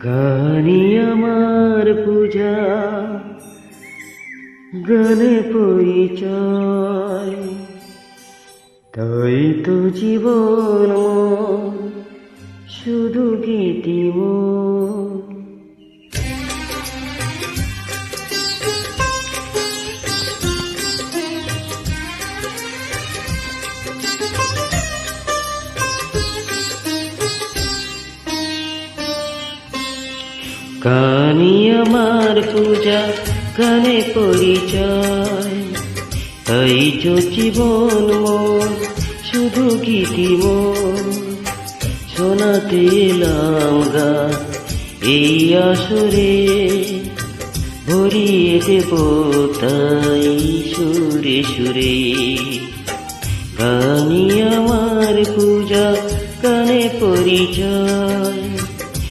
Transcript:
গানি আমার পূজা, গানে পরিচয়, তাই তো জীবন মন শুধু গীতিময়। গানি আমার পূজা, গানে পরিচয়, তাই তো জীবন মন শুধু গীতিময়। শোনাতে এলাম গান এই আসরে, ভরিয়ে দেব তাই সুরে সুরে। গানি আমার পূজা, গানে পরিচয়।